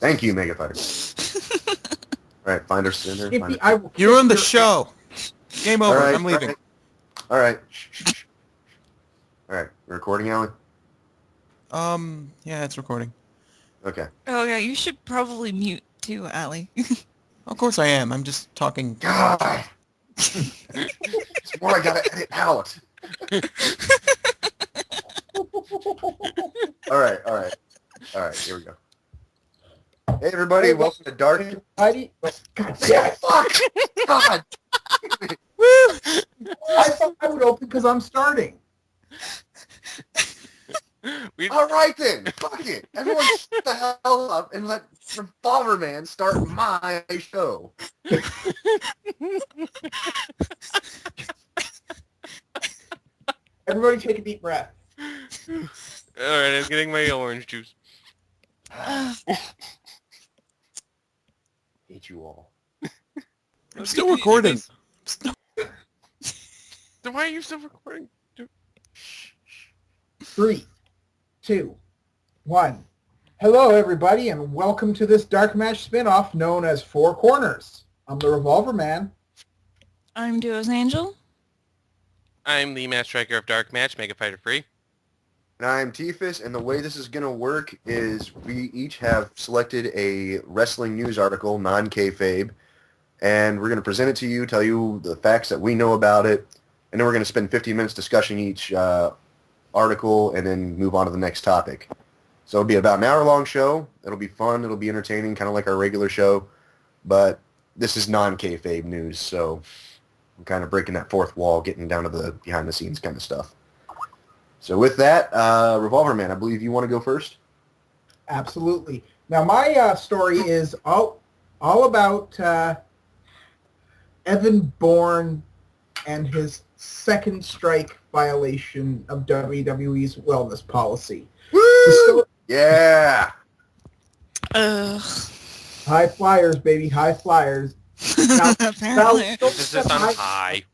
Thank you, Mega Fighter. All right, find her center. You ruined the show. Game over. Right, I'm leaving. All right. Shh. All right, we're recording, Alan? Yeah, it's recording. Okay. Oh, yeah, you should probably mute too, Allie. Of course I am. I'm just talking. God! It's more I gotta edit out. All right, here we go. Hey, everybody, welcome to Dark... God damn it, fuck! God! Woo! I thought I would open because I'm starting. All right, then. Fuck it. Everyone shut the hell up and let Revolver Man start my show. Everybody take a deep breath. Alright, I'm getting my orange juice. Hate you all. I'm still recording. Then why are you still recording? 3, 2, 1. Hello, everybody, and welcome to this DarkMatch spinoff known as Four Corners. I'm the Revolver Man. I'm Duo's Angel. I'm the Match Striker of DarkMatch, Mega Fighter Free. And I'm Tifus, and the way this is going to work is we each have selected a wrestling news article, non-kayfabe, and we're going to present it to you, tell you the facts that we know about it, and then we're going to spend 15 minutes discussing each article and then move on to the next topic. So it'll be about an hour-long show. It'll be fun. It'll be entertaining, kind of like our regular show, but this is non-kayfabe news, so I'm kind of breaking that fourth wall, getting down to the behind-the-scenes kind of stuff. So with that, Revolver Man, I believe you want to go first? Absolutely. Now, my story is all about Evan Bourne and his second strike violation of WWE's wellness policy. Woo! Yeah! Ugh. High flyers, baby, high flyers. Now, Apparently. This is on high.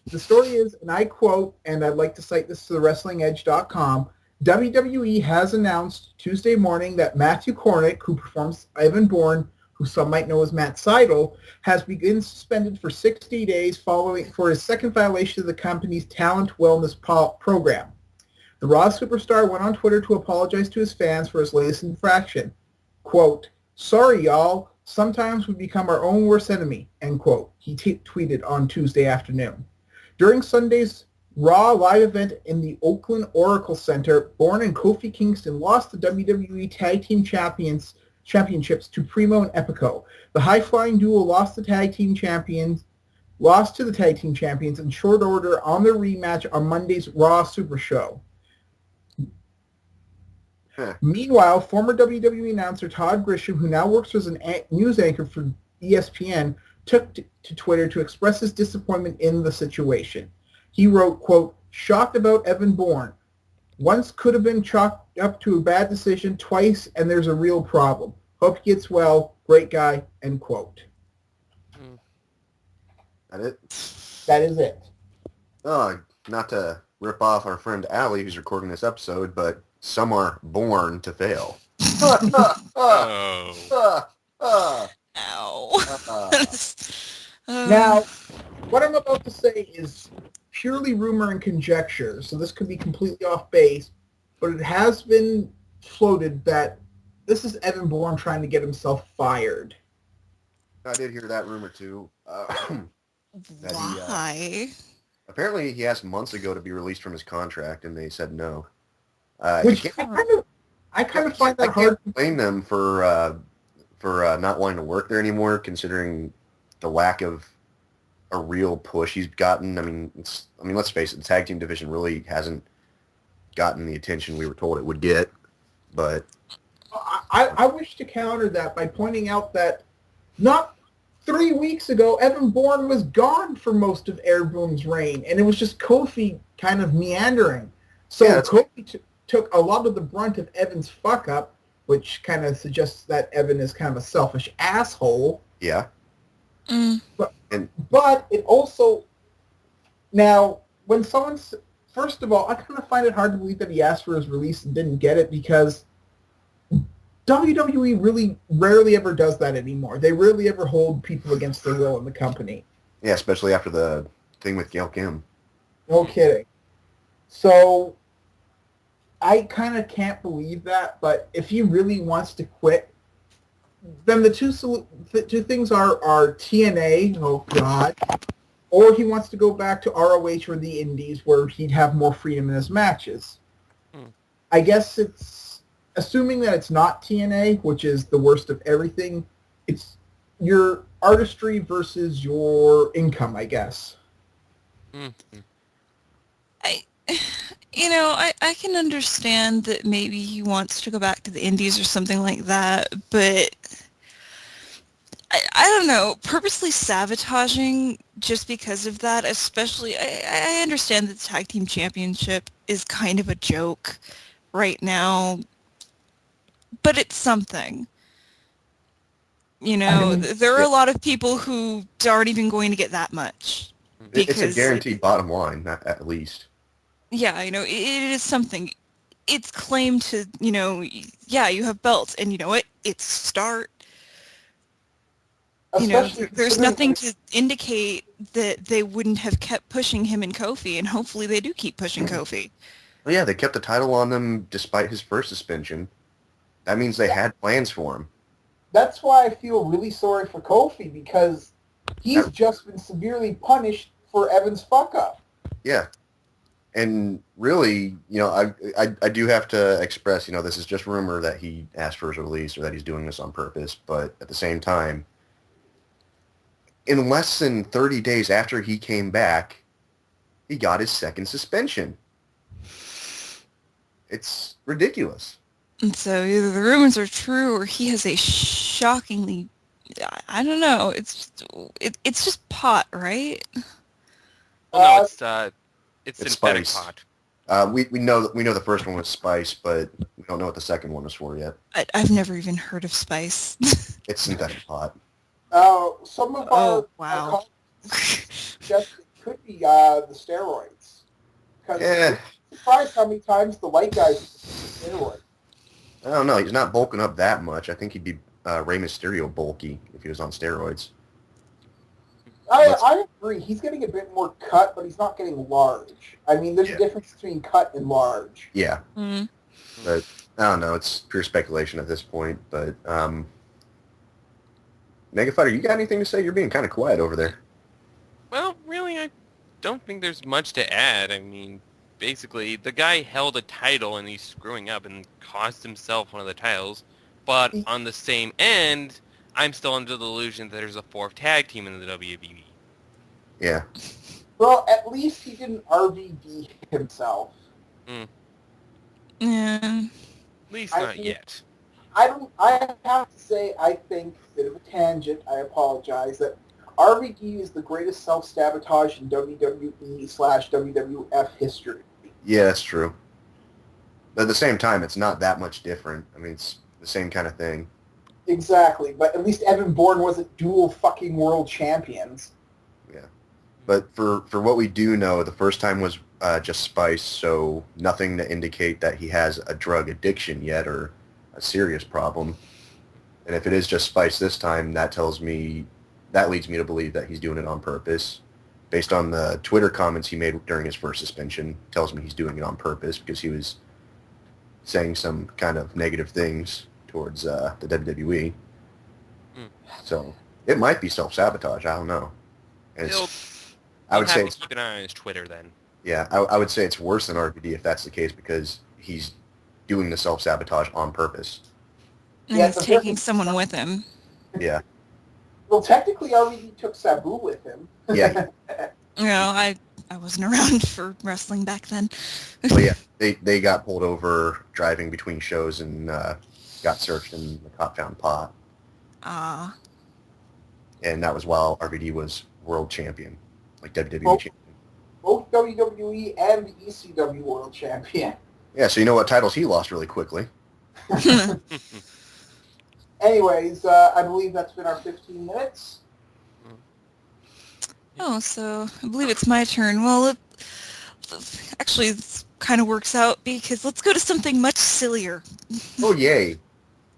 The story is, and I quote, and I'd like to cite this to the WrestlingEdge.com, WWE has announced Tuesday morning that Matthew Cornick, who performs Evan Bourne, who some might know as Matt Seidel, has been suspended for 60 days for his second violation of the company's talent wellness program. The Raw superstar went on Twitter to apologize to his fans for his latest infraction. Quote, "Sorry, y'all. Sometimes we become our own worst enemy," end quote, he tweeted on Tuesday afternoon. During Sunday's Raw live event in the Oakland Oracle Center, Bourne and Kofi Kingston lost the WWE Tag Team Championships to Primo and Epico. The high-flying duo lost to the tag team champions in short order on their rematch on Monday's Raw Super Show. Meanwhile, former WWE announcer Todd Grisham, who now works as a news anchor for ESPN, took to Twitter to express his disappointment in the situation. He wrote, quote, "Shocked about Evan Bourne. Once could have been chalked up to a bad decision, twice, and there's a real problem. Hope he gets well. Great guy," end quote. That it? That is it. Oh, not to rip off our friend Allie, who's recording this episode, but some are born to fail. Oh. Ow. Now, what I'm about to say is purely rumor and conjecture, so this could be completely off base, but it has been floated that this is Evan Bourne trying to get himself fired. I did hear that rumor, too. Why? Apparently, he asked months ago to be released from his contract, and they said no. Which I kind of find that I hard. can't blame them for not wanting to work there anymore, considering the lack of a real push he's gotten. I mean, let's face it, the tag team division really hasn't gotten the attention we were told it would get. But I wish to counter that by pointing out that not 3 weeks ago, Evan Bourne was gone for most of Evan Boone's reign, and it was just Kofi kind of meandering. So yeah, Kofi took a lot of the brunt of Evan's fuck-up, which kind of suggests that Evan is kind of a selfish asshole. Yeah. But it also... Now, when someone's... First of all, I kind of find it hard to believe that he asked for his release and didn't get it, because WWE really rarely ever does that anymore. They rarely ever hold people against their will in the company. Yeah, especially after the thing with Gail Kim. No kidding. So I kind of can't believe that, but if he really wants to quit, then the two things are TNA, oh God, or he wants to go back to ROH or the Indies where he'd have more freedom in his matches. I guess it's, assuming that it's not TNA, which is the worst of everything, it's your artistry versus your income, I guess. I can understand that maybe he wants to go back to the Indies or something like that, but I don't know, purposely sabotaging just because of that, especially, I understand that the Tag Team Championship is kind of a joke right now, but it's something. There are a lot of people who aren't even going to get that much. It's a guaranteed bottom line, at least. Yeah, it is something. It's claimed to, you have belts, and you know what? It's a start. There's nothing to indicate that they wouldn't have kept pushing him and Kofi, and hopefully they do keep pushing Kofi. Well, yeah, they kept the title on him despite his first suspension. That means they had plans for him. That's why I feel really sorry for Kofi, because he's just been severely punished for Evan's fuck-up. Yeah. And really, I do have to express, this is just rumor that he asked for his release or that he's doing this on purpose. But at the same time, in less than 30 days after he came back, he got his second suspension. It's ridiculous. And so either the rumors are true or he has a shockingly, I don't know, it's just pot, right? Well, no, it's synthetic spice. pot. We know the first one was spice, but we don't know what the second one was for yet. I've never even heard of spice. It's synthetic pot. Some of our wow. just could be the steroids. Yeah. I'm surprised how many times the white guys use steroids. I don't know. He's not bulking up that much. I think he'd be Rey Mysterio bulky if he was on steroids. I agree. He's getting a bit more cut, but he's not getting large. I mean, there's a difference between cut and large. Yeah. Mm. But I don't know. It's pure speculation at this point. But Mega Fighter, you got anything to say? You're being kind of quiet over there. Well, really, I don't think there's much to add. I mean, basically, the guy held a title and he's screwing up and cost himself one of the titles. But on the same end, I'm still under the illusion that there's a fourth tag team in the WWE. Yeah. Well, at least he didn't RVD himself. Yeah. At least not yet. I have to say, I think, bit of a tangent, I apologize, that RVD is the greatest self-sabotage in WWE/WWF history. Yeah, that's true. But at the same time, it's not that much different. I mean, it's the same kind of thing. Exactly, but at least Evan Bourne wasn't dual fucking world champions. Yeah. But for what we do know, the first time was just spice, so nothing to indicate that he has a drug addiction yet or a serious problem. And if it is just spice this time, that leads me to believe that he's doing it on purpose. Based on the Twitter comments he made during his first suspension, tells me he's doing it on purpose because he was saying some kind of negative things towards the WWE. So it might be self-sabotage. I don't know. I would say keep an eye on his Twitter then. Yeah, I would say it's worse than RVD if that's the case because he's doing the self-sabotage on purpose. And Yeah, he's taking someone with him. Yeah. Well, technically, RVD took Sabu with him. Yeah. I wasn't around for wrestling back then. Well, yeah, they got pulled over driving between shows and got searched and the cop found pot. Ah. And that was while RVD was world champion, like WWE champion. Both WWE and the ECW world champion. Yeah, so you know what titles he lost really quickly. Anyways, I believe that's been our 15 minutes. Oh, so I believe it's my turn. Well, actually, this kind of works out because let's go to something much sillier. Oh, yay.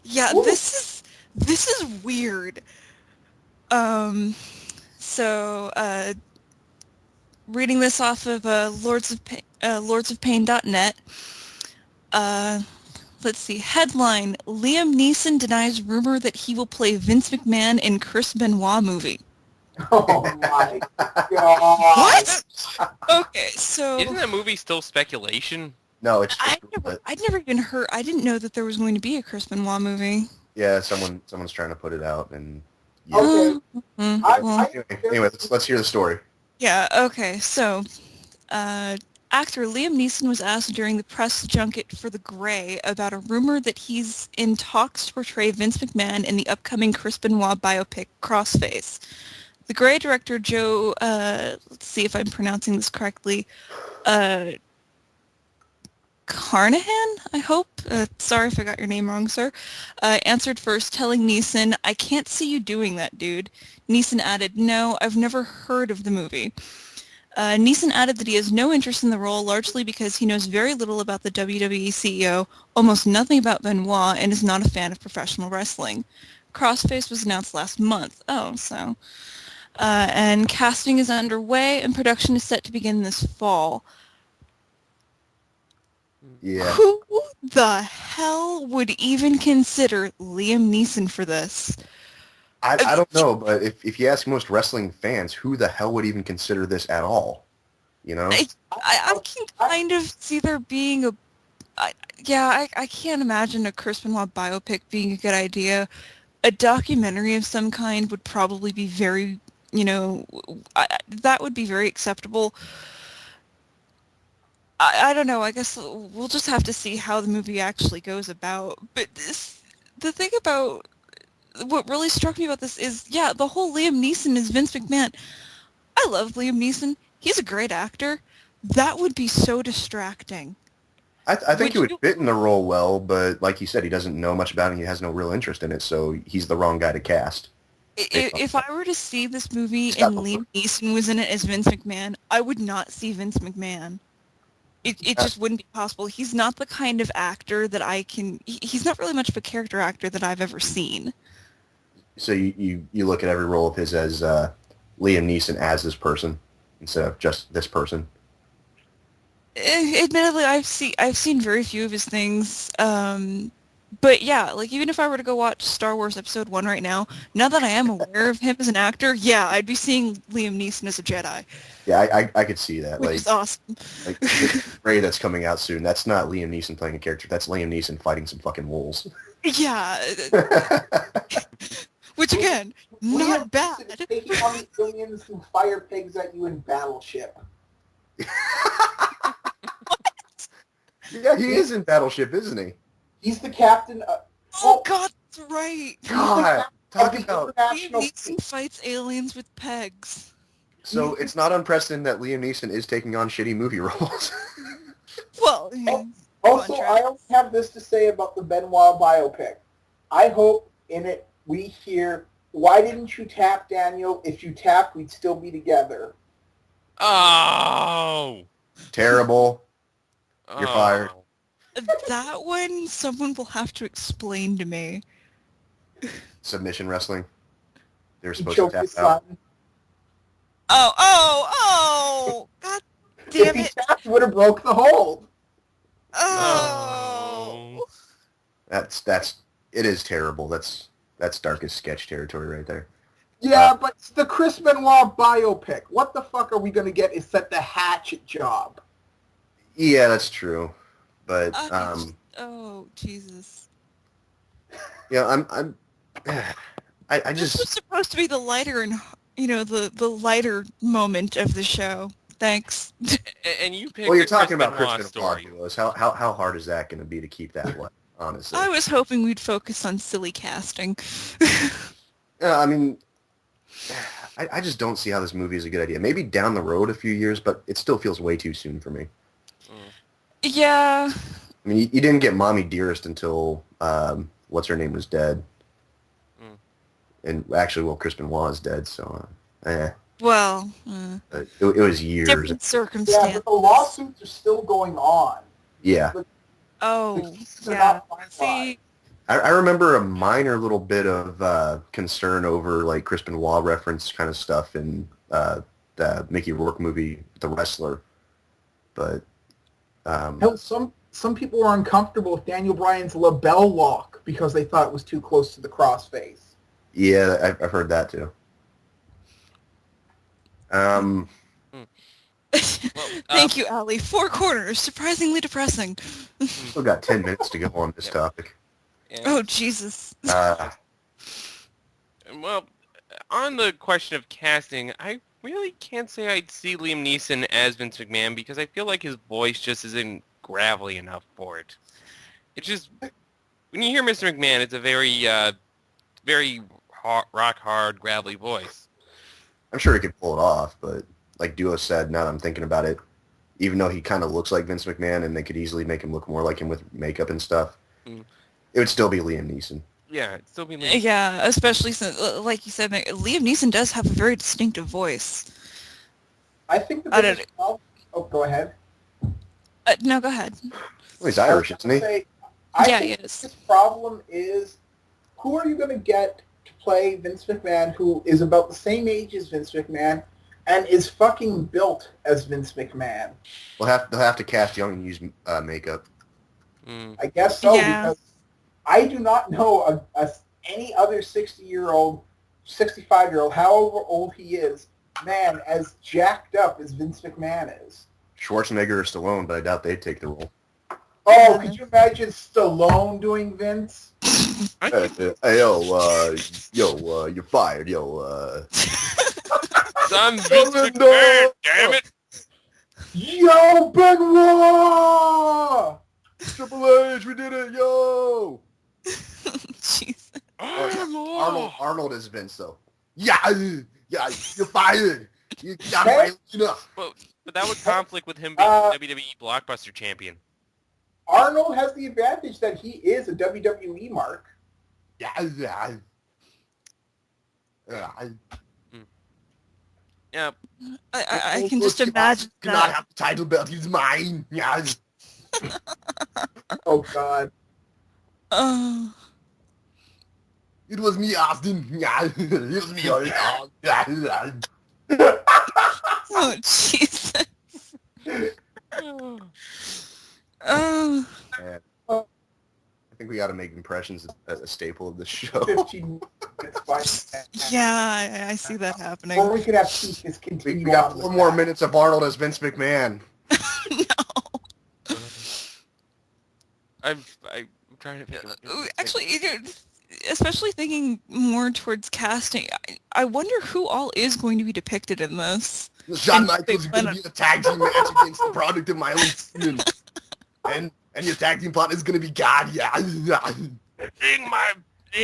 Yeah, Ooh. this is weird. So reading this off of lordsofpain.net. Let's see. Headline: Liam Neeson denies rumor that he will play Vince McMahon in Chris Benoit movie. Oh my god! What? Okay, so Isn't that movie still speculation? No, it's I'd never even heard. I didn't know that there was going to be a Chris Benoit movie. yeah, someone's trying to put it out, and yeah. Okay. Well, Anyway, let's hear the story. yeah. Okay. So, actor Liam Neeson was asked during the press junket for The Grey about a rumor that he's in talks to portray Vince McMahon in the upcoming Chris Benoit biopic Crossface. The Grey director Joe, let's see if I'm pronouncing this correctly, Carnahan, I hope. Sorry if I got your name wrong, sir. Answered first, telling Neeson, "I can't see you doing that, dude." Neeson added, "No, I've never heard of the movie." Neeson added that he has no interest in the role, largely because he knows very little about the WWE CEO, almost nothing about Benoit, and is not a fan of professional wrestling. Crossface was announced last month. And casting is underway, and production is set to begin this fall. Yeah. Who the hell would even consider Liam Neeson for this? I don't know, but if you ask most wrestling fans, who the hell would even consider this at all? You know? I can kind of see there being I can't imagine a Chris Benoit biopic being a good idea. A documentary of some kind would probably be very, that would be very acceptable. I don't know. I guess we'll just have to see how the movie actually goes about. But the thing about what really struck me about this is, the whole Liam Neeson is Vince McMahon. I love Liam Neeson. He's a great actor. That would be so distracting. I think he would fit in the role well, but like you said, he doesn't know much about it. He has no real interest in it, so he's the wrong guy to cast. If I were to see this movie and Liam Neeson was in it as Vince McMahon, I would not see Vince McMahon. It just wouldn't be possible. He's not the kind of actor that he's not really much of a character actor that I've ever seen. So you look at every role of his as Liam Neeson as this person instead of just this person. Admittedly, I've seen very few of his things. But yeah, like even if I were to go watch Star Wars Episode 1 right now that I am aware of him as an actor, I'd be seeing Liam Neeson as a Jedi. Yeah, I could see that. Which is awesome. Like the Ray that's coming out soon, that's not Liam Neeson playing a character. That's Liam Neeson fighting some fucking wolves. Yeah. Which again, not bad. Liam Neeson is taking on the aliens who fire pigs at you in Battleship. Yeah, he is in Battleship, isn't he? He's the captain. God, that's right. God, talk about... Liam Neeson fights aliens with pegs. So it's not unprecedented that Liam Neeson is taking on shitty movie roles. Well, also, I only have this to say about the Benoit biopic. I hope in it we hear, "Why didn't you tap, Daniel? If you tapped, we'd still be together." Oh! Terrible. You're fired. That one, someone will have to explain to me. Submission wrestling. They're supposed Choke to tap his out. son. Oh! God damn If it! he tapped, would have broke the hold. Oh! It is terrible. That's darkest sketch territory right there. Yeah, but it's the Chris Benoit biopic. What the fuck are we going to get is set the Hatchet job. Yeah, that's true. But Oh, Jesus. yeah, I This just was supposed to be the lighter and the lighter moment of the show. Thanks. And you picked well, you're the talking about Benoit Chris story. Benoit, Lois. How hard is that going to be to keep that one? Honestly, I was hoping we'd focus on silly casting. yeah, I mean, I just don't see how this movie is a good idea. Maybe down the road a few years, but it still feels way too soon for me. Yeah. I mean, you didn't get Mommy Dearest until what's her name was dead, and actually, well, Chris Benoit is dead, so Well, it was years. different circumstances. Yeah, but the lawsuits are still going on. Yeah. Oh, The cases are yeah. not finalized. See, I remember a minor little bit of concern over like Chris Benoit reference kind of stuff in the Mickey Rourke movie, The Wrestler. But Hell, some people were uncomfortable with Daniel Bryan's label lock because they thought it was too close to the crossface. yeah, I've heard that too. Thank you, Allie. 4 corners. Surprisingly depressing. Still got 10 minutes to go on this topic. Yeah. Oh, Jesus. Well, on the question of casting, I really can't say I'd see Liam Neeson as Vince McMahon because I feel like his voice just isn't gravelly enough for it. It's just, when you hear Mr. McMahon, it's a very rock hard, gravelly voice. I'm sure he could pull it off, but like Duo said, now that I'm thinking about it, even though he kind of looks like Vince McMahon and they could easily make him look more like him with makeup and stuff, it would still be Liam Neeson. Yeah, it'd still be Liam. Yeah, especially since, like you said, Liam Neeson does have a very distinctive voice. I think the biggest problem... Oh, go ahead. No, go ahead. Well, he's Irish, isn't he? I Yeah, think he is. the problem is, who are you going to get to play Vince McMahon who is about the same age as Vince McMahon and is fucking built as Vince McMahon? They'll have to cast young and use makeup. I guess so, Yeah. because I do not know any other 60-year-old, 65-year-old, however old he is, man, as jacked up as Vince McMahon is. Schwarzenegger or Stallone, but I doubt they'd take the role. Oh, could you imagine Stallone doing Vince? Hey, yo, you're fired, yo. I'm Vince McMahon, damn it! Yo, Benoit! Triple H, we did it, yo! Jesus. Arnold is Vince, though. Yeah, you're fired. You got fired enough. But that would conflict with him being WWE Blockbuster Champion. Arnold has the advantage that he is a WWE mark. Yeah. Yeah. I can just imagine Cannot that. have the title belt. He's mine. Yeah. Oh, God. Oh. It was me, Austin. Yeah. It was me. Oh, Jesus. Oh. I think we got to make impressions as a staple of the show. 15 minutes, fine. Yeah, I see that happening. Or we could have Keith continue We got on 4 with more that. minutes of Arnold as Vince McMahon. No. I'm trying to think of Actually, especially thinking more towards casting, I wonder who all is going to be depicted in this. Shawn Michaels is going to be a tag team match against the product of my own skin. And your tag team partner is going to be God. Yeah. Ding my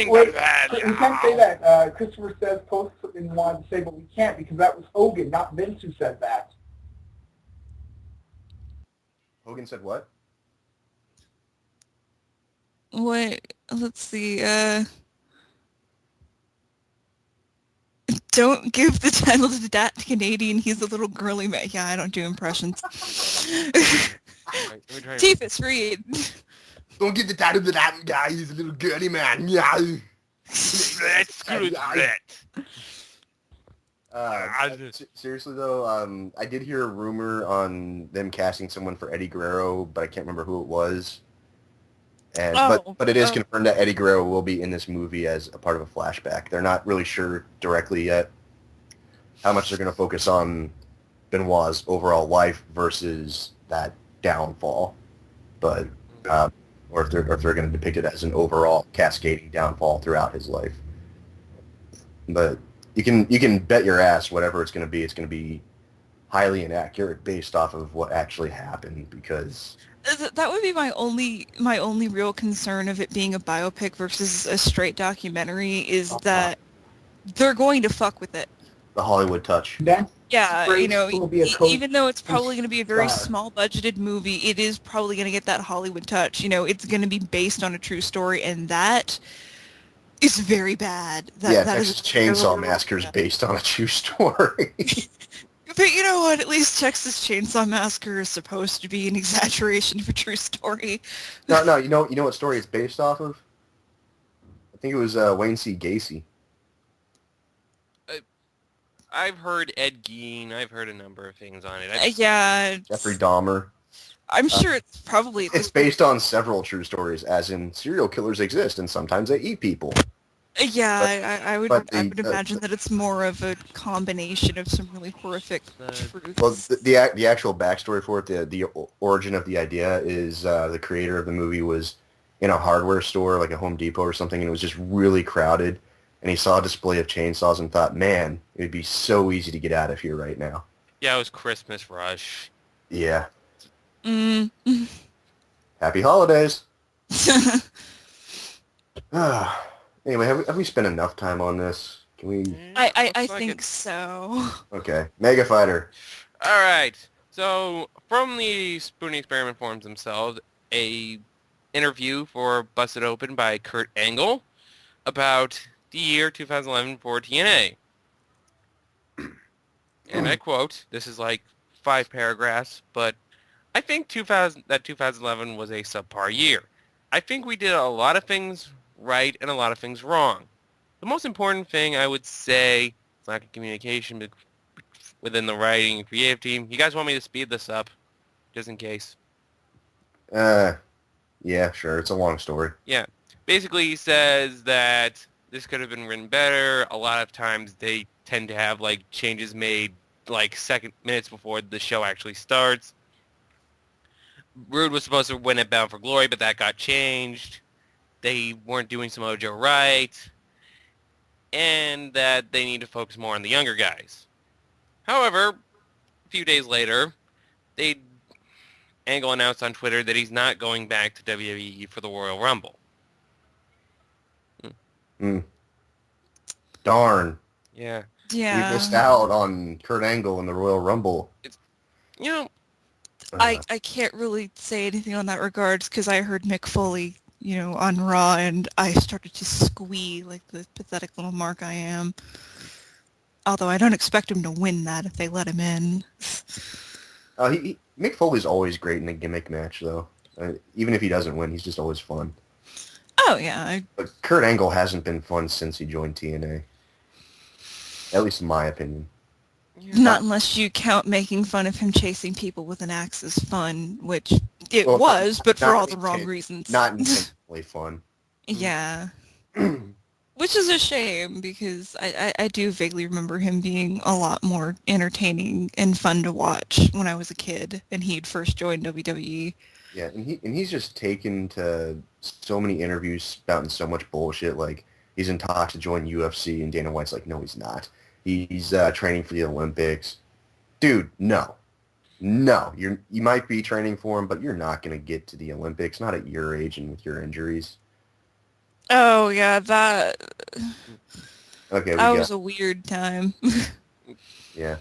Wait, bad. we can't say that. Christopher says post something he wanted to say, but we can't because that was Hogan, not Vince, who said that. Hogan said what? What? Let's see. Don't give the title to that Canadian. He's a little girly man. Yeah, I don't do impressions. Tiffus, read. Don't give the title to that guy. He's a little girly man. Yeah. Screw that. Seriously though, I did hear a rumor on them casting someone for Eddie Guerrero, but I can't remember who it was. And but it is confirmed that Eddie Guerrero will be in this movie as a part of a flashback. They're not really sure directly yet how much they're going to focus on Benoit's overall life versus that downfall, but or if they're going to depict it as an overall cascading downfall throughout his life. But you can bet your ass whatever it's going to be highly inaccurate based off of what actually happened, because that would be my only real concern of it being a biopic versus a straight documentary is that they're going to fuck with it. the Hollywood touch. Yeah, you know, even though it's probably going to be a very star. small budgeted movie, it is probably going to get that Hollywood touch. You know, it's going to be based on a true story, and that is very bad. That Texas is Chainsaw Massacre is based on a true story. But you know what? At least Texas Chainsaw Massacre is supposed to be an exaggeration of a true story. No, you know what story it's based off of? think it was Wayne C. Gacy. I've heard Ed Gein. I've heard a number of things on it. Yeah, Jeffrey Dahmer. I'm sure it's probably at It's this based on several true stories, as in serial killers exist, and sometimes they eat people. Yeah, I would but I the- would imagine that it's more of a combination of some really horrific truths. Well, the actual backstory for it, the origin of the idea is the creator of the movie was in a hardware store, like a Home Depot or something, and it was just really crowded. And he saw a display of chainsaws and thought, man, it would be so easy to get out of here right now. Yeah, it was Christmas Rush. Yeah. Mm. Happy holidays. Anyway, have we spent enough time on this? Can we? I Looks like think it. so. Okay. Mega Fighter. All right. So from the Spoon Experiment forums themselves, a interview for Busted Open by Kurt Angle about the year 2011 for TNA. And I quote, this is like 5 paragraphs, but I think 2011 was a subpar year. I think we did a lot of things right and a lot of things wrong. The most important thing I would say is lack of communication within the writing and creative team. You guys want me to speed this up, just in case? Yeah, sure. It's a long story. Yeah. Basically, he says that this could have been written better. A lot of times they tend to have like changes made like minutes before the show actually starts. Rude was supposed to win at Bound for Glory, but that got changed. They weren't doing Samoa Joe right. And that they need to focus more on the younger guys. However, a few days later, Angle announced on Twitter that he's not going back to WWE for the Royal Rumble. Darn. Yeah. We Yeah. missed out on Kurt Angle in the Royal Rumble. You know, I can't really say anything on that regards because I heard Mick Foley, on Raw, and I started to squee like the pathetic little mark I am. Although I don't expect him to win that if they let him in. Mick Foley's always great in a gimmick match, though. Even if he doesn't win, he's just always fun. Oh, yeah. But Kurt Angle hasn't been fun since he joined TNA. At least in my opinion. Not unless you count making fun of him chasing people with an axe as fun, which it Well, was, but for not all the wrong reasons. Not intentionally fun. Yeah. Which is a shame because I do vaguely remember him being a lot more entertaining and fun to watch when I was a kid and he'd first joined WWE. Yeah, and he's just taken to so many interviews spouting so much bullshit, like he's in talks to join UFC, and Dana White's like, no, he's not. He's training for the Olympics. Dude, no. You might be training for him, but you're not going to get to the Olympics, not at your age and with your injuries. Oh, yeah, that Okay, was a weird time. Yeah.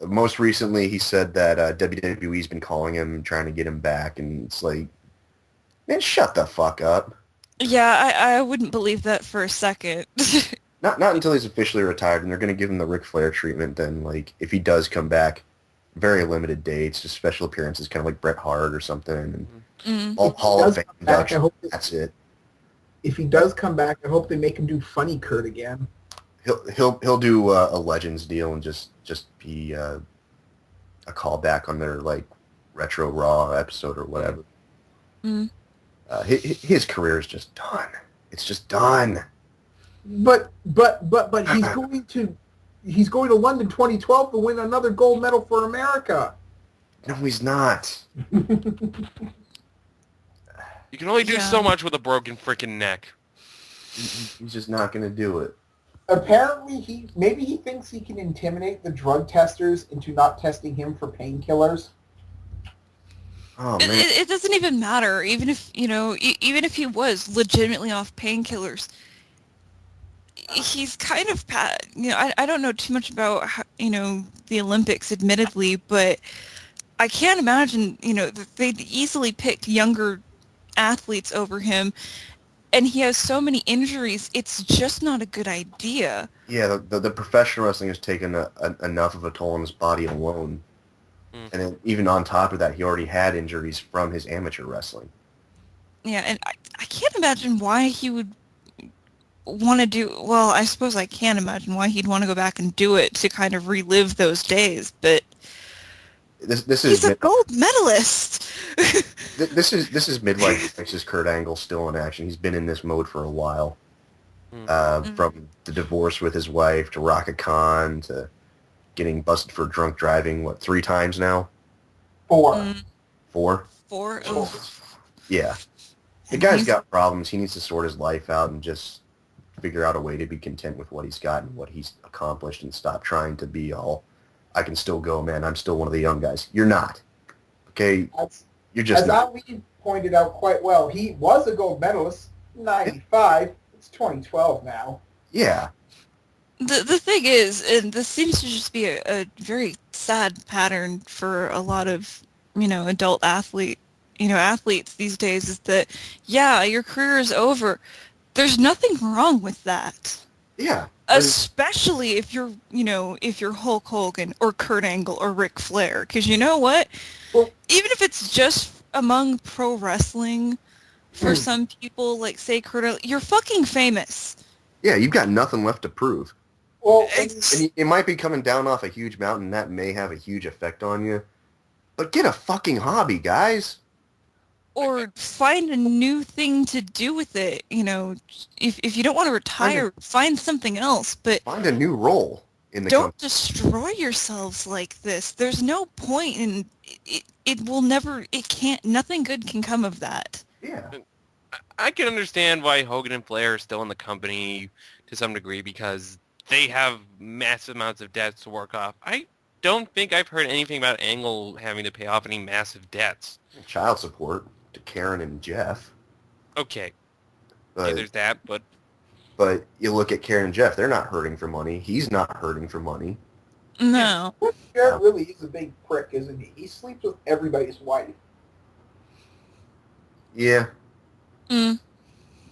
Most recently, he said that WWE's been calling him and trying to get him back, and it's like, man, shut the fuck up. Yeah, I wouldn't believe that for a second. Not until he's officially retired, and they're going to give him the Ric Flair treatment. Then, like, if he does come back, very limited dates, just special appearances, kind of like Bret Hart or something, and Hall of Fame induction. That's it. If he does come back, I hope they make him do Funny Kurt again. He'll do a Legends deal and just be a callback on their like retro Raw episode or whatever. His career is just done. It's just done. But he's going to London 2012 to win another gold medal for America. No, he's not. you can only do so much with a broken freaking neck. He's just not going to do it. Apparently, he thinks he can intimidate the drug testers into not testing him for painkillers. Oh man, it doesn't even matter. Even if even if he was legitimately off painkillers, he's kind of I don't know too much about the Olympics, admittedly, but I can't imagine that they'd easily picked younger athletes over him. And he has so many injuries, it's just not a good idea. Yeah, the professional wrestling has taken enough of a toll on his body alone. And then even on top of that, he already had injuries from his amateur wrestling. Yeah, and I can't imagine why he would want to do. Well, I suppose I can imagine why he'd want to go back and do it to kind of relive those days. But This he's is a gold medalist. this is midlife crisis. Kurt Angle still in action. He's been in this mode for a while. From the divorce with his wife to Raka Khan to getting busted for drunk driving. What, 3 times now? 4. 4? 4. Oh. Yeah. The And guy's he's- got problems. He needs to sort his life out and just figure out a way to be content with what he's got and what he's accomplished and stop trying to be all, I can still go, man. I'm still one of the young guys. You're not. Okay? You're just As not. Ali pointed out quite well, he was a gold medalist, 95. It's 2012 now. Yeah. The thing is, and this seems to just be a very sad pattern for a lot of, adult athletes these days, is that, yeah, your career is over. There's nothing wrong with that. Yeah. Especially if you're Hulk Hogan or Kurt Angle or Ric Flair. Because you know what? Well- Even if it's just among pro wrestling, for some people, like, say, Kurt Angle, you're fucking famous. Yeah, you've got nothing left to prove. Well, And it might be coming down off a huge mountain. That may have a huge effect on you. But get a fucking hobby, guys. Or find a new thing to do with it. If you don't want to retire, find something else. But Find a new role in the don't company. destroy yourselves like this. There's no point in it. It will never. It can't. Nothing good can come of that. Yeah. I can understand why Hogan and Flair are still in the company to some degree because they have massive amounts of debts to work off. I don't think I've heard anything about Angle having to pay off any massive debts. Child support to Karen and Jeff. Okay, But, yeah, there's that, but but you look at Karen and Jeff, they're not hurting for money. He's not hurting for money. No. Jared really is a big prick, isn't he? He sleeps with everybody's wife. Yeah. Mm.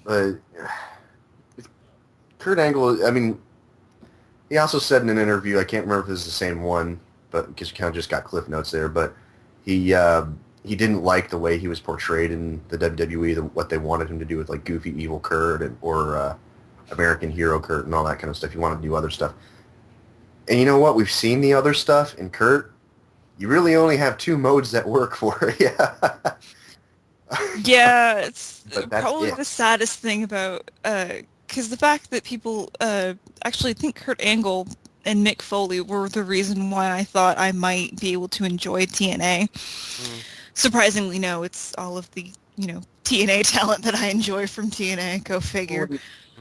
But Kurt Angle, I mean, he also said in an interview, I can't remember if it was the same one, but because you kind of just got cliff notes there, but he didn't like the way he was portrayed in the WWE, what they wanted him to do with like goofy evil Kurt or American hero Kurt and all that kind of stuff. He wanted to do other stuff. And you know what? We've seen the other stuff in Kurt. You really only have 2 modes that work for you. Yeah, it's But that's probably it. the saddest thing about, because the fact that people actually think Kurt Angle and Mick Foley were the reason why I thought I might be able to enjoy TNA. Surprisingly, no, it's all of the, TNA talent that I enjoy from TNA, go figure.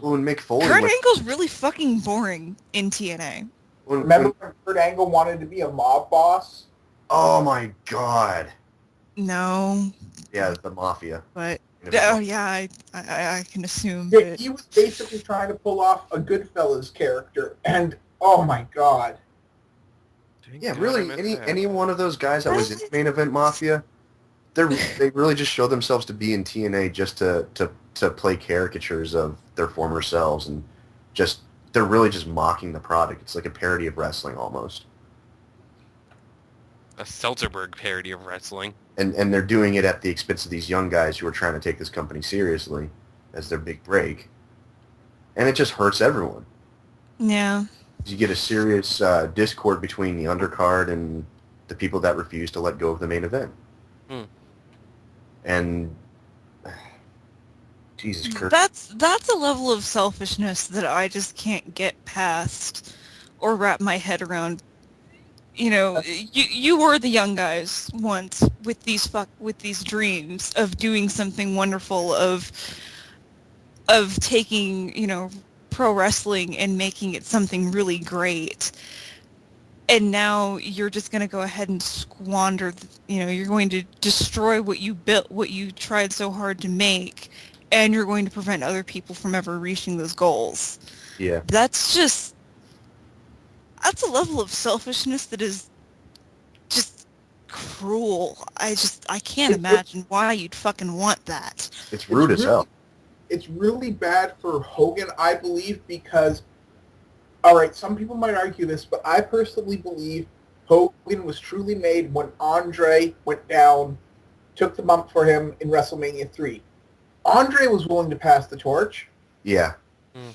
When Mick Foley Kurt went, Angle's really fucking boring in TNA. Remember when Kurt Angle wanted to be a mob boss? oh my God. No, Yeah, the Mafia. but, oh yeah, I can assume. But, He was basically trying to pull off a Goodfellas character, and oh my God. Yeah, really, any one of those guys that was in Main Event Mafia, they really just show themselves to be in TNA just to play caricatures of their former selves, and they're really just mocking the product. It's like a parody of wrestling almost, a Seltzerberg parody of wrestling. and they're doing it at the expense of these young guys who are trying to take this company seriously as their big break, and it just hurts everyone. yeah. You get a serious discord between the undercard and the people that refuse to let go of the main event. And Jesus Christ. That's a level of selfishness that I just can't get past or wrap my head around. You were the young guys once with these dreams of doing something wonderful, of taking, pro wrestling and making it something really great. And now you're just going to go ahead and squander, you're going to destroy what you built, what you tried so hard to make, and you're going to prevent other people from ever reaching those goals. Yeah. That's a level of selfishness that is just cruel. I can't imagine why you'd fucking want that. It's rude as hell. It's really bad for Hogan, I believe, because, all right, some people might argue this, but I personally believe Hogan was truly made when Andre went down, took the bump for him in WrestleMania 3. Andre was willing to pass the torch. Yeah. Hmm.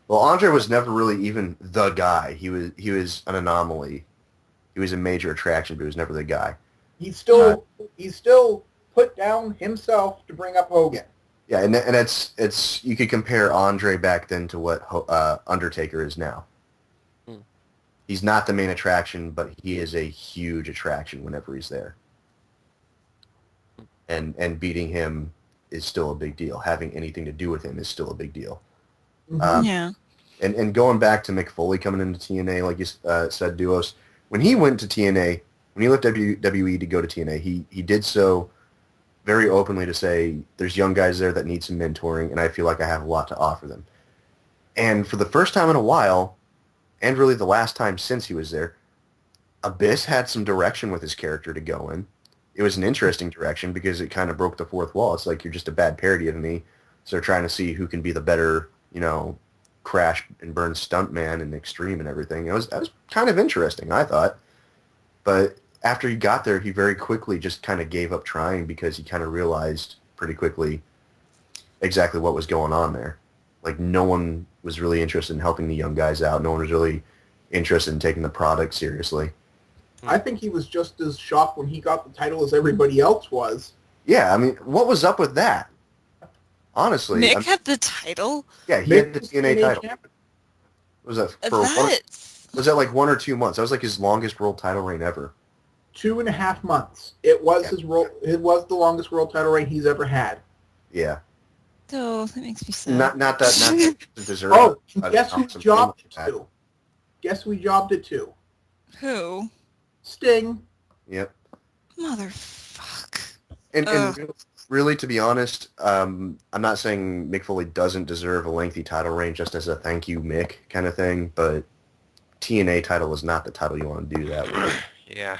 Well, Andre was never really even the guy. He was an anomaly. He was a major attraction, but he was never the guy. He still put down himself to bring up Hogan. Yeah, and it's you could compare Andre back then to what Undertaker is now. Hmm. He's not the main attraction, but he is a huge attraction whenever he's there. And beating him is still a big deal. Having anything to do with him is still a big deal. Mhm. Yeah. And going back to Mick Foley coming into TNA, like you said, Duos, when he went to TNA, when he left WWE to go to TNA, he did so very openly to say, there's young guys there that need some mentoring, and I feel like I have a lot to offer them. And for the first time in a while, and really the last time since he was there, Abyss had some direction with his character to go in. It was an interesting direction because it kind of broke the fourth wall. It's like, you're just a bad parody of me. So they're trying to see who can be the better, crash and burn stuntman and extreme and everything. That was kind of interesting, I thought. But after he got there, he very quickly just kind of gave up trying because he kind of realized pretty quickly exactly what was going on there. Like, no one was really interested in helping the young guys out. No one was really interested in taking the product seriously. I think he was just as shocked when he got the title as everybody else was. Yeah, I mean, what was up with that? Honestly. Mick had the title? Yeah, he had the TNA title. champion. Was that That's... was that like 1 or 2 months? That was like his longest world title reign ever. 2.5 months. It was It was the longest world title reign he's ever had. Yeah. Oh, that makes me sad. Not that deserve. Oh, a- guess who awesome jobbed it thing like to? Guess who he jobbed it to? Who? Sting. that. Yep. Motherfuck. And really, to be honest, I'm not saying Mick Foley doesn't deserve a lengthy title reign just as a thank you, Mick, kind of thing, but TNA title is not the title you want to do that with. Yeah.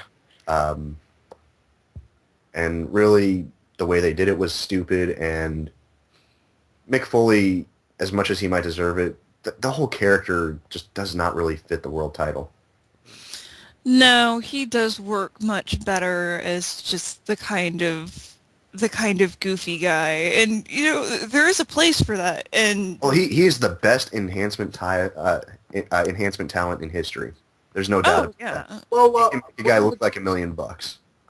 And really, the way they did it was stupid, and Mick Foley, as much as he might deserve it, the whole character just does not really fit the world title. No, he does work much better as just the kind of goofy guy, and there is a place for that. And Well, he is the best enhancement talent in history. There's no doubt. oh yeah, He can make a guy look like $1 million.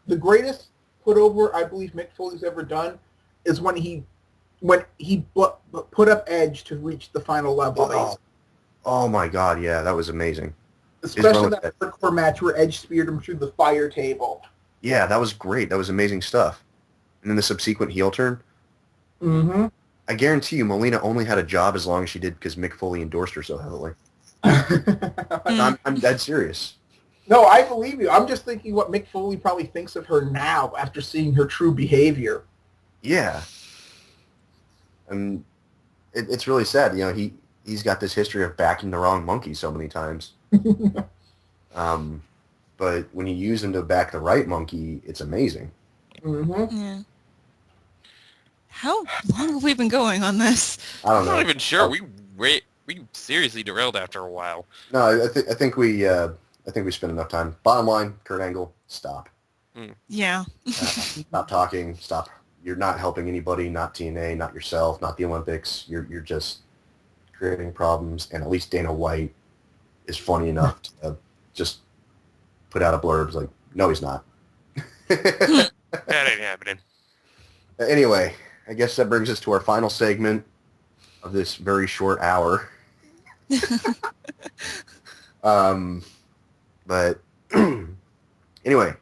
The greatest put over I believe Mick Foley's ever done is when he put up Edge to reach the final level. Oh my God, yeah, that was amazing. Especially that hardcore match where Edge speared him through the fire table. Yeah, that was great. That was amazing stuff. And then the subsequent heel turn. Mm-hmm. I guarantee you, Melina only had a job as long as she did because Mick Foley endorsed her so heavily. I'm dead serious. No, I believe you. I'm just thinking what Mick Foley probably thinks of her now after seeing her true behavior. Yeah. And it's really sad. He's got this history of backing the wrong monkey so many times. But when you use him to back the right monkey, it's amazing. Mm-hmm. yeah. How long have we been going on this? I don't I'm know. not even sure. We seriously derailed after a while. No, I think we spent enough time. Bottom line, Kurt Angle, stop. Yeah. Stop talking. Stop. You're not helping anybody. Not TNA. Not yourself. Not the Olympics. You're just creating problems. And at least Dana White is funny enough to just put out a blurb. It's like, no, he's not. That ain't happening. Anyway, I guess that brings us to our final segment of this very short hour. But anyway,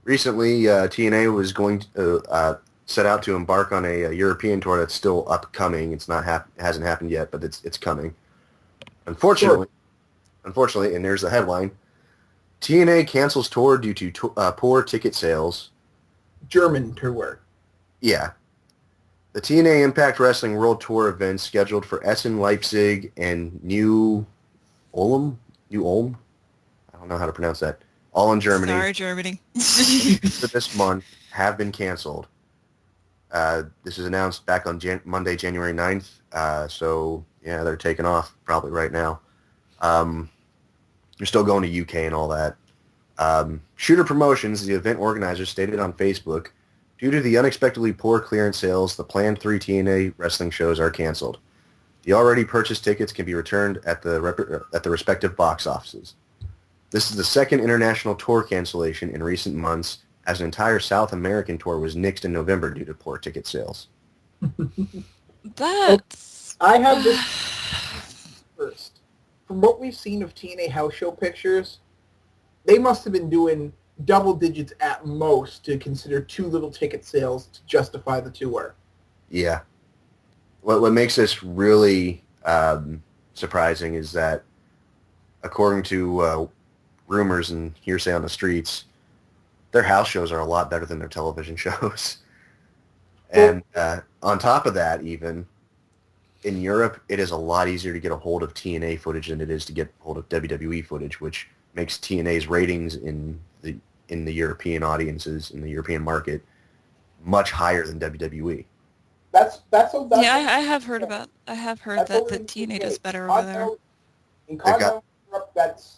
recently TNA was going to set out to embark on a European tour that's still upcoming. It's not hasn't happened yet, but it's coming. Unfortunately, and there's the headline: TNA cancels tour due to poor ticket sales. German tour. Yeah. The TNA Impact Wrestling World Tour events scheduled for Essen, Leipzig, and New Ulm? I don't know how to pronounce that. All in Germany. Sorry, Germany. For this month have been canceled. This is announced back on Monday, January 9th. So, yeah, they're taking off probably right now. They're still going to UK and all that. Shooter Promotions, the event organizer, stated on Facebook, Due to the unexpectedly poor clearance sales, the planned 3 TNA wrestling shows are canceled. The already purchased tickets can be returned at the respective box offices. This is the second international tour cancellation in recent months, as an entire South American tour was nixed in November due to poor ticket sales. That's... I have this first. From what we've seen of TNA house show pictures, they must have been doing double digits at most to consider too little ticket sales to justify the tour. Yeah. What makes this really surprising is that, according to rumors and hearsay on the streets, their house shows are a lot better than their television shows. And on top of that, even, in Europe, it is a lot easier to get a hold of TNA footage than it is to get a hold of WWE footage, which makes TNA's ratings in the European audiences, in the European market, much higher than WWE. That's yeah, I have heard that the TNA does better over there. In continental Europe,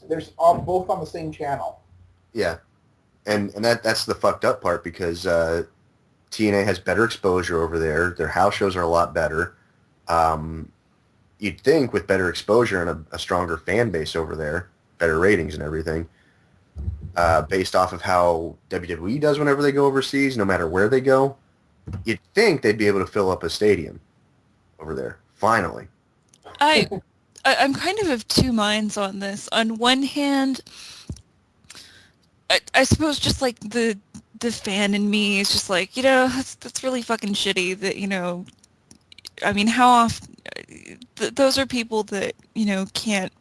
there's both on the same channel. Yeah, and that's the fucked up part, because TNA has better exposure over there. Their house shows are a lot better. You'd think with better exposure and a stronger fan base over there, better ratings and everything, based off of how WWE does whenever they go overseas, no matter where they go, you'd think they'd be able to fill up a stadium over there. Finally. I'm kind of two minds on this. On one hand, I suppose just like the fan in me is just like, that's really fucking shitty that, I mean, how often those are people that, can't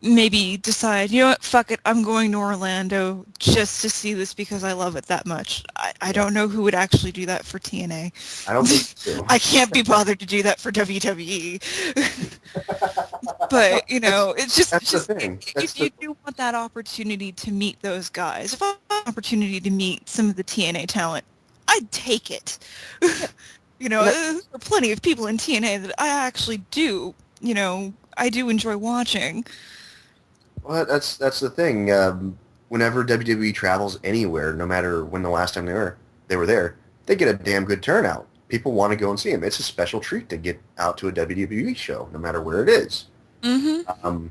maybe decide, what, fuck it, I'm going to Orlando just to see this because I love it that much. I don't know who would actually do that for TNA. I don't think so. I can't be bothered to do that for WWE. But, it's just, That's the thing. If you do want that opportunity to meet those guys, if I have an opportunity to meet some of the TNA talent, I'd take it. There are plenty of people in TNA that I actually do, I do enjoy watching. Well, that's the thing. Whenever WWE travels anywhere, no matter when the last time they were there, they get a damn good turnout. People want to go and see them. It's a special treat to get out to a WWE show, no matter where it is. Mm-hmm.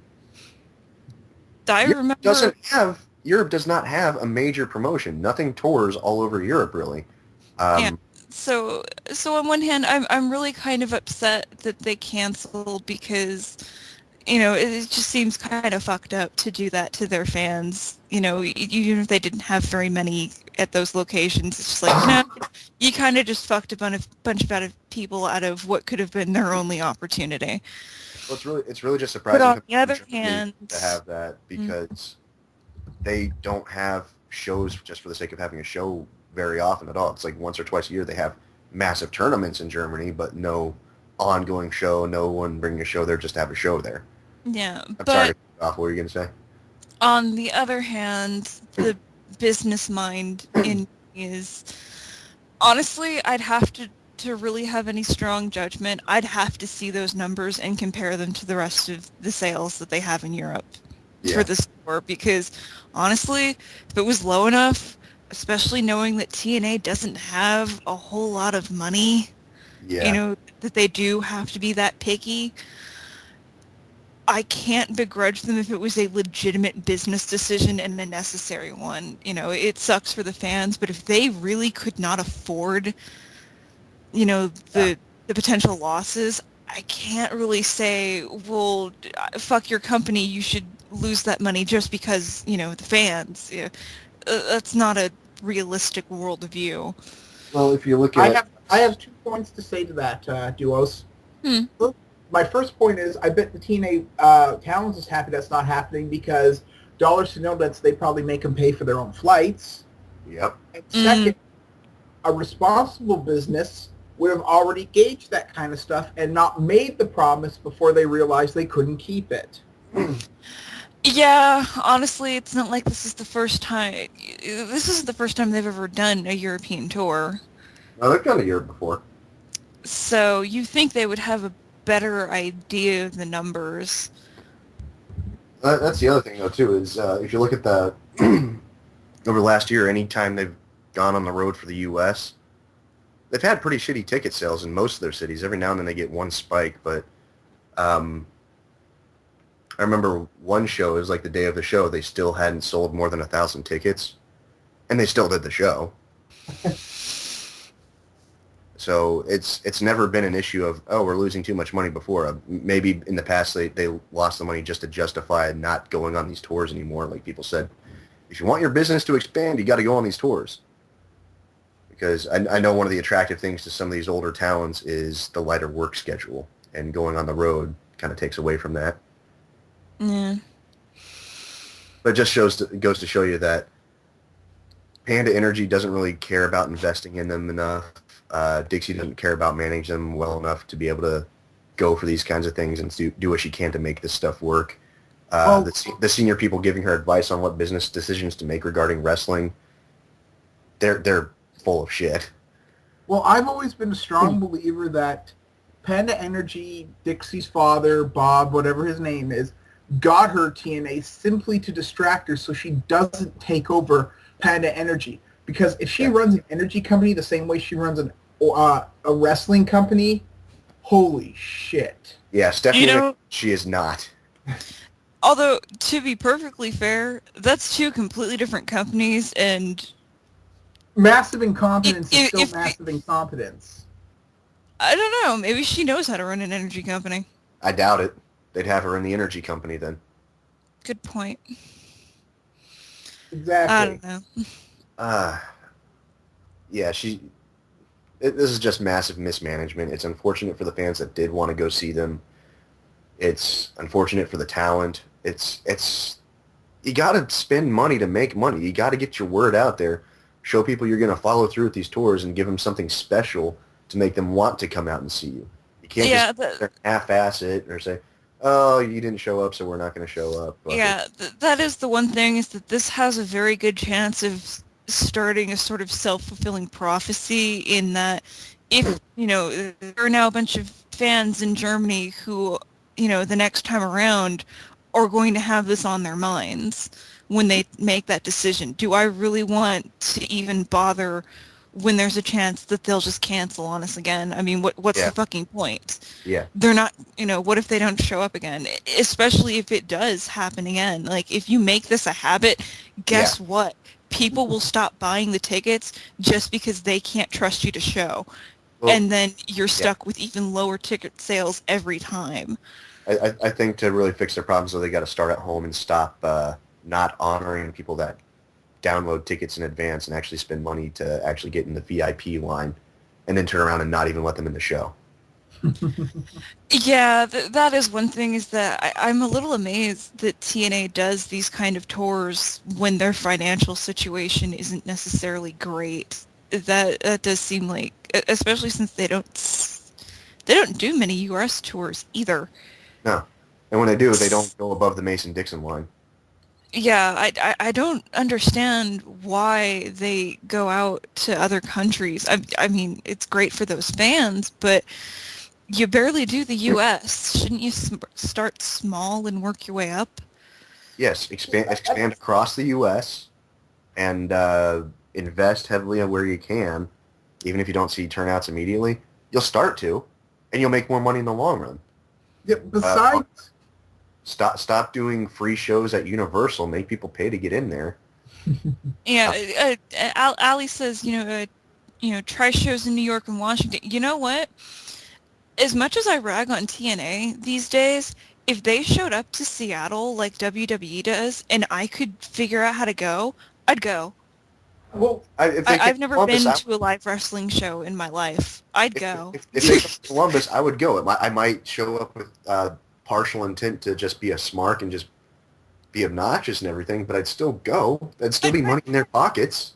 I Europe remember... Europe does not have a major promotion. Nothing tours all over Europe, really. Yeah. So on one hand, I'm really kind of upset that they canceled because, it just seems kind of fucked up to do that to their fans. Even if they didn't have very many at those locations, it's just like, you kind of just fucked a bunch of people out of what could have been their only opportunity. Well, it's really just surprising. But on the other hand, to have that, because they don't have shows just for the sake of having a show very often at all. It's like once or twice a year they have massive tournaments in Germany, but no ongoing show, no one bringing a show there just to have a show there. Yeah, I'm sorry to cut you off. What were you going to say? On the other hand, the business mind in me is, honestly, I'd have to really have any strong judgment, I'd have to see those numbers and compare them to the rest of the sales that they have in Europe for this tour, because honestly, if it was low enough, especially knowing that TNA doesn't have a whole lot of money, that they do have to be that picky, I can't begrudge them if it was a legitimate business decision and a necessary one. It sucks for the fans, but if they really could not afford, the potential losses, I can't really say, well, fuck your company, you should lose that money just because, the fans. That's not a realistic worldview. Well, if you look at... I have 2 points to say to that, Duos. My first point is, I bet the TNA talent is happy that's not happening, because dollars to donuts, they probably make them pay for their own flights. Yep. And second, a responsible business would have already gauged that kind of stuff and not made the promise before they realized they couldn't keep it. Yeah, honestly, it's not like this is the first time. This isn't the first time they've ever done a European tour. No, they've done a year before. So you think they would have a better idea of the numbers. That's the other thing, though, too, is if you look at the over last year, anytime they've gone on the road for the U.S., they've had pretty shitty ticket sales in most of their cities. Every now and then they get one spike, but I remember one show, it was like the day of the show, they still hadn't sold more than 1,000 tickets, and they still did the show. So it's never been an issue of, oh, we're losing too much money before. Maybe in the past they lost the money just to justify not going on these tours anymore. Like people said, if you want your business to expand, you got to go on these tours. Because I know one of the attractive things to some of these older talents is the lighter work schedule, and going on the road kind of takes away from that. Yeah. But it just goes to show you that Panda Energy doesn't really care about investing in them enough. Dixie doesn't care about managing them well enough to be able to go for these kinds of things and do what she can to make this stuff work. The senior people giving her advice on what business decisions to make regarding wrestling, they're full of shit. Well, I've always been a strong believer that Panda Energy, Dixie's father, Bob, whatever his name is, got her TNA simply to distract her so she doesn't take over Panda Energy. Because if she runs an energy company the same way she runs a wrestling company, holy shit. Yeah, Stephanie, she is not. Although, to be perfectly fair, that's two completely different companies, and massive incompetence is still massive incompetence. I don't know. Maybe she knows how to run an energy company. I doubt it. They'd have her in the energy company then. Good point. Exactly. I don't know. Yeah, this is just massive mismanagement. It's unfortunate for the fans that did want to go see them. It's unfortunate for the talent. It's you got to spend money to make money. You got to get your word out there. Show people you're going to follow through with these tours and give them something special to make them want to come out and see you. You can't just half-ass it or say, oh, you didn't show up, so we're not going to show up. That is the one thing, is that this has a very good chance of starting a sort of self-fulfilling prophecy, in that if, there are now a bunch of fans in Germany who, the next time around are going to have this on their minds when they make that decision. Do I really want to even bother when there's a chance that they'll just cancel on us again? I mean, what's the fucking point? Yeah. They're not, what if they don't show up again? Especially if it does happen again. Like, if you make this a habit, guess what? People will stop buying the tickets just because they can't trust you to show. Well, and then you're stuck with even lower ticket sales every time. I think to really fix their problems, though, they got to start at home and stop not honoring people that download tickets in advance and actually spend money to actually get in the VIP line, and then turn around and not even let them in the show. Yeah, that is one thing, is that I'm a little amazed that TNA does these kind of tours when their financial situation isn't necessarily great. That does seem like, especially since they don't do many US tours either. No. And when they do, they don't go above the Mason-Dixon line. Yeah, I don't understand why they go out to other countries. I mean, it's great for those fans, but you barely do the U.S. Shouldn't you start small and work your way up? Yes, expand across the U.S. and invest heavily on where you can. Even if you don't see turnouts immediately, you'll start to, and you'll make more money in the long run. Yeah, besides... Stop doing free shows at Universal. Make people pay to get in there. Yeah, Ali says, try shows in New York and Washington. You know what? As much as I rag on TNA these days, if they showed up to Seattle like WWE does, and I could figure out how to go, I'd go. Well, I've never been to a live wrestling show in my life. I'd go. If they come to Columbus, I would go. I might show up with partial intent to just be a smark and just be obnoxious and everything, but I'd still go. That'd still be money in their pockets.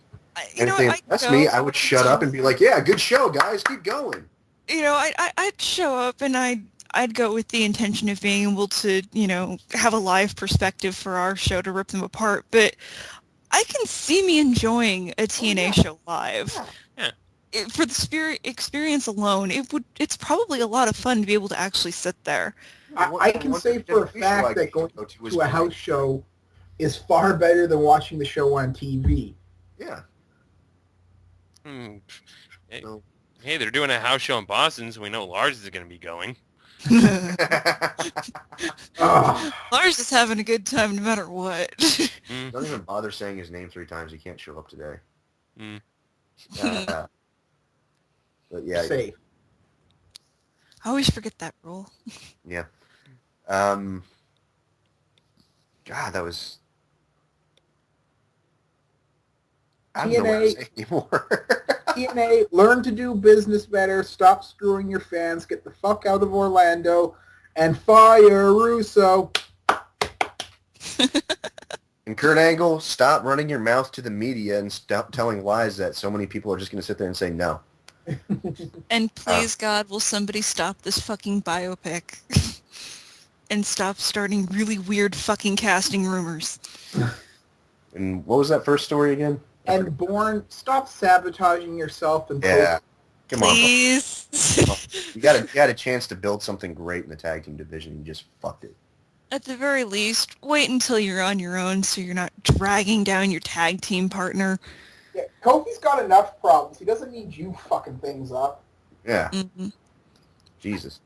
And if they impress me, I would shut up and be like, yeah, good show, guys. Keep going. I'd show up and I'd go with the intention of being able to, have a live perspective for our show to rip them apart. But I can see me enjoying a TNA show live. Yeah. For the experience alone, it's probably a lot of fun to be able to actually sit there. I can say for a fact that going to a house show is far better than watching the show on TV. Yeah. Hmm. Hey, No. hey, they're doing a house show in Boston, so we know Lars is going to be going. Lars is having a good time no matter what. Mm, Don't even bother saying his name 3 times. He can't show up today. mm. But yeah, Safe. I always forget that rule. yeah. God, that was. I don't know what to TNA, say anymore. TNA, learn to do business better. Stop screwing your fans. Get the fuck out of Orlando, and fire Russo. And Kurt Angle, stop running your mouth to the media and stop telling lies that so many people are just going to sit there and say no. And please, God, will somebody stop this fucking biopic and stop starting really weird fucking casting rumors. And what was that first story again? And Bourne, stop sabotaging yourself and Yeah. Come on. Please. You had a chance to build something great in the tag team division. You just fucked it. At the very least, wait until you're on your own so you're not dragging down your tag team partner. Yeah, Kofi's got enough problems. He doesn't need you fucking things up. Yeah. Mm-hmm. Jesus.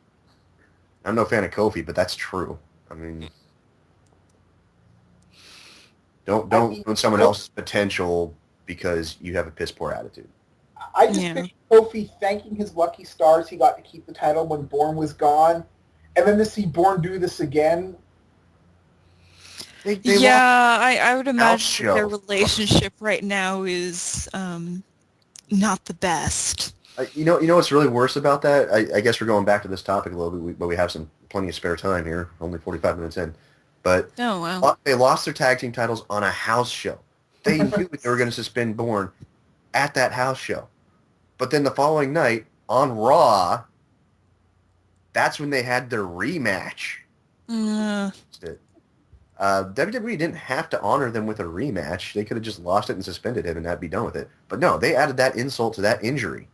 I'm no fan of Kofi, but that's true. I mean, don't ruin someone else's potential because you have a piss poor attitude. I just picture Kofi thanking his lucky stars he got to keep the title when Bourne was gone, and then to see Bourne do this again. They I would imagine show. their relationship right now is not the best. You know what's really worse about that? I guess we're going back to this topic a little bit, but we have plenty of spare time here, only 45 minutes in. But Oh, wow. they lost their tag team titles on a house show. They knew they were going to suspend Bourne at that house show. But then the following night on Raw, that's when they had their rematch. WWE didn't have to honor them with a rematch. They could have just lost it and suspended him and that'd be done with it. But no, they added that insult to that injury.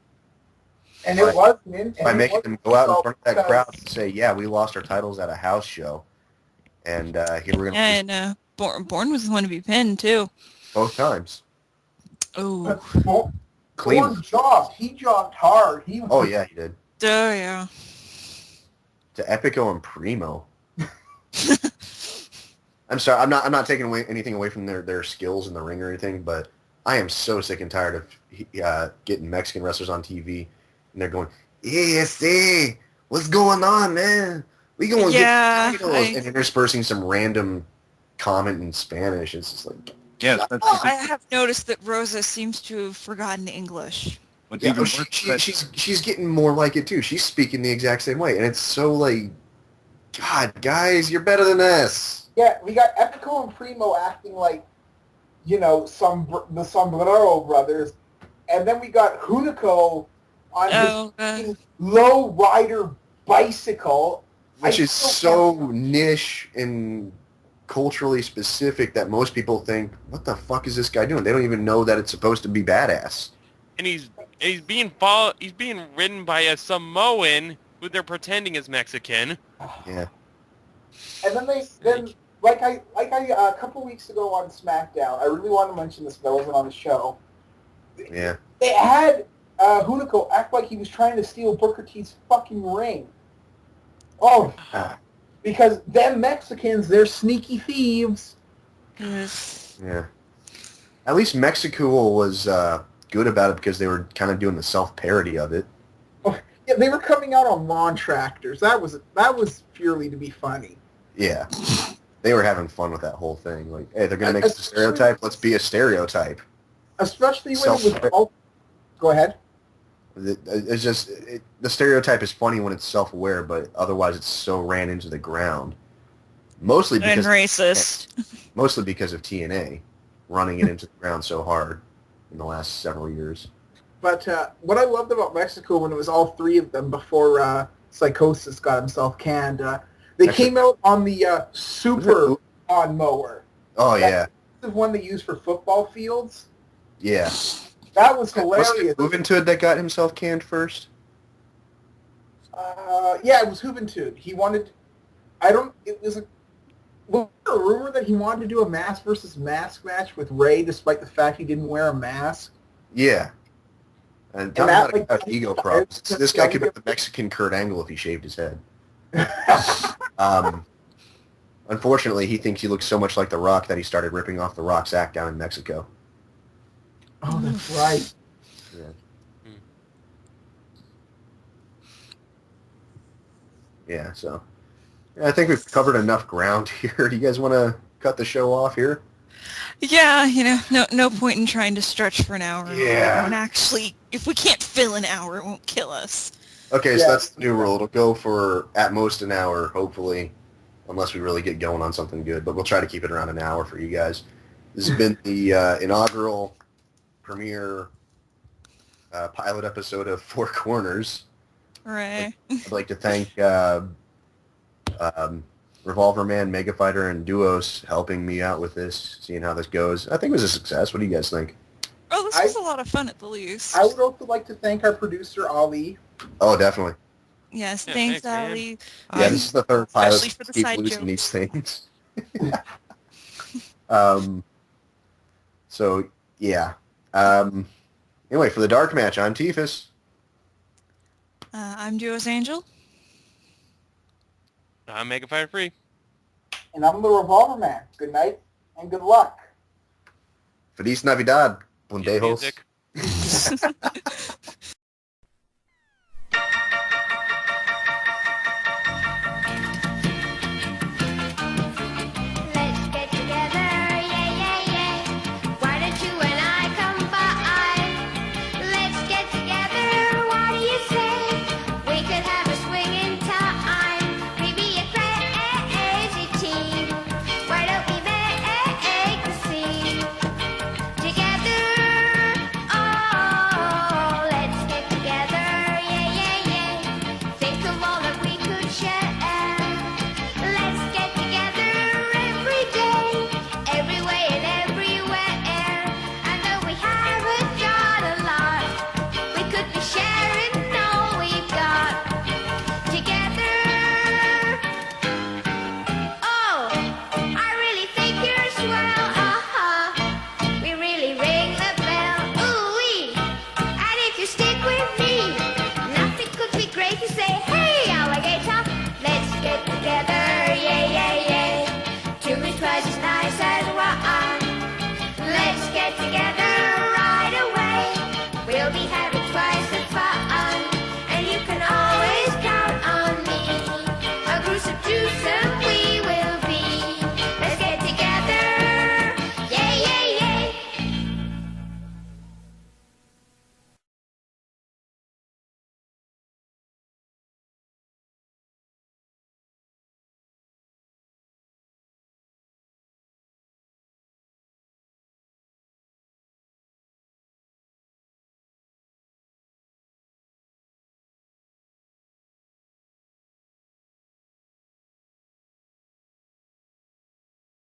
And it was by making them go out in front of that crowd and say, "Yeah, we lost our titles at a house show," and here we're going to And Bourne was the one to be pinned too. both times. Oh. Clean. Bourne jobbed. He jobbed hard. Oh yeah, he did. Oh yeah. To Epico and Primo. I'm sorry, I'm not taking anything away from their skills in the ring or anything, but I am so sick and tired of getting Mexican wrestlers on TV and they're going, "Yeah, what's going on, man? We going to get titles," and interspersing some random comment in Spanish. It's just like, Yeah, I have noticed that Rosa seems to have forgotten English. yeah, she's getting more like it too. She's speaking the exact same way, and it's so like, God, guys, you're better than this. Yeah, we got Epico and Primo acting like, the Sombrero brothers, and then we got Hunico on his low rider bicycle, which is so niche and culturally specific that most people think, "What the fuck is this guy doing?" They don't even know that it's supposed to be badass. And he's being ridden by a Samoan who they're pretending is Mexican. Yeah. And then a couple weeks ago on SmackDown, I really wanted to mention this, but I wasn't on the show. Yeah. They had Hunico act like he was trying to steal Booker T's fucking ring. Oh, because them Mexicans, they're sneaky thieves. Yeah. At least Mexico was good about it because they were kind of doing the self-parody of it. Oh, yeah, they were coming out on lawn tractors. That was purely to be funny. Yeah. They were having fun with that whole thing. Like, hey, they're going to make us a stereotype. Let's be a stereotype. Especially when it was... Oh, go ahead. It's just... the stereotype is funny when it's self-aware, but otherwise it's so ran into the ground. Mostly because... And racist. Mostly because of TNA running it into the ground so hard in the last several years. But what I loved about Mexico when it was all three of them before Psychosis got himself canned... They came out on the Super lawnmower. Oh, yeah. The one they use for football fields. Yeah. That was hilarious. Was it Juventud that got himself canned first? Yeah, it was Juventud. He wanted... Was there a rumor that he wanted to do a mask versus mask match with Ray despite the fact he didn't wear a mask? Yeah. And talking that, about like, ego problems. This guy could be the Mexican Kurt Angle if he shaved his head. Unfortunately, he thinks he looks so much like The Rock that he started ripping off The Rock's act down in Mexico. Oh, that's right. Yeah. Hmm. Yeah, so I think we've covered enough ground here. Do you guys want to cut the show off here? Yeah, no point in trying to stretch for an hour. Yeah. When actually, if we can't fill an hour, it won't kill us. Okay, Yeah. so that's the new rule. It'll go for at most an hour, hopefully, unless we really get going on something good. But we'll try to keep it around an hour for you guys. This has been the inaugural premiere pilot episode of Four Corners. Right. I'd like to thank Revolver Man, Mega Fighter, and Duos helping me out with this, seeing how this goes. I think it was a success. What do you guys think? Oh, this was a lot of fun at the least. I would also like to thank our producer, Ali. Oh, definitely. Yes, Yeah, thanks, thanks, man. Ali. Yeah, this is the third pilot. Especially for the Keep side losing jokes. these things. So yeah. Anyway, for the dark match, I'm Tifus. I'm Duo's Angel. I'm Mega Fire Free. And I'm the Revolver Man. Good night and good luck. Feliz Navidad, Cue Bundejos. music.